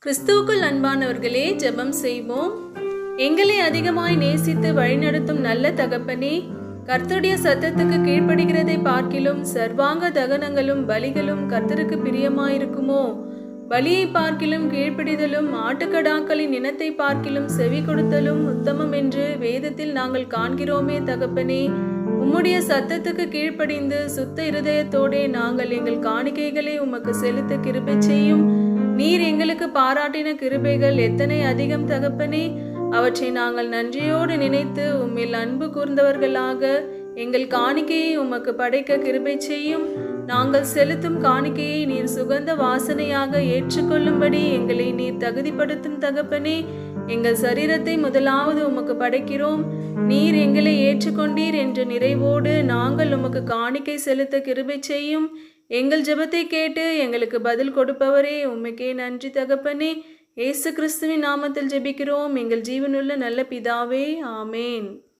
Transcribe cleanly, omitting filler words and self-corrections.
கிறிஸ்துவுக்குள் அன்பானவர்களே, ஜெபம் செய்வோம். எங்களை அதிகமாய் நேசித்து வழிநடத்தும் நல்ல தகப்பனே, கர்த்தருடைய சத்தத்துக்கு கீழ்ப்படுகிறதை பார்க்கிலும் சர்வாங்க தகனங்களும் பலிகளும் கர்த்தருக்கு பிரியமாயிருக்குமோ? பலியை பார்க்கிலும் கீழ்ப்பிடிதலும் ஆட்டுக்கடாக்களின் இனத்தை பார்க்கிலும் செவி கொடுத்தலும் உத்தமம் என்று வேதத்தில் நாங்கள் காண்கிறோமே தகப்பனே. உம்முடைய சத்தத்துக்கு கீழ்ப்படிந்து சுத்த இருதயத்தோடே நாங்கள் எங்கள் காணிக்கைகளை உமக்கு செலுத்த கிருபை செய்யும். நீர் எங்களுக்கு பாராட்டின கிருபைகள் எத்தனை அதிகம் தகப்பனே. அவற்றை நாங்கள் நன்றியோடு நினைத்து உம்மில் அன்பு கூர்ந்தவர்களாக எங்கள் காணிக்கையை உமக்கு படைக்க கிருபை செய்யும். நாங்கள் செலுத்தும் காணிக்கையை நீர் சுகந்த வாசனையாக ஏற்றுக்கொள்ளும்படி எங்களை நீர் தகுதிப்படுத்தும் தகப்பனே. எங்கள் சரீரத்தை முதலாவது உமக்கு படைக்கிறோம். நீர் எங்களை ஏற்றுக்கொண்டீர் என்ற நிறைவோடு நாங்கள் உமக்கு காணிக்கை செலுத்த கிருபை செய்யும். எங்கள் ஜெபத்தை கேட்டு எங்களுக்கு பதில் கொடுப்பவரே, உம்மைக்கே நன்றி தகப்பனே. இயேசு கிறிஸ்துவின் நாமத்தில் ஜெபிக்கிறோம் எங்கள் ஜீவனுள்ள நல்ல பிதாவே, ஆமேன்.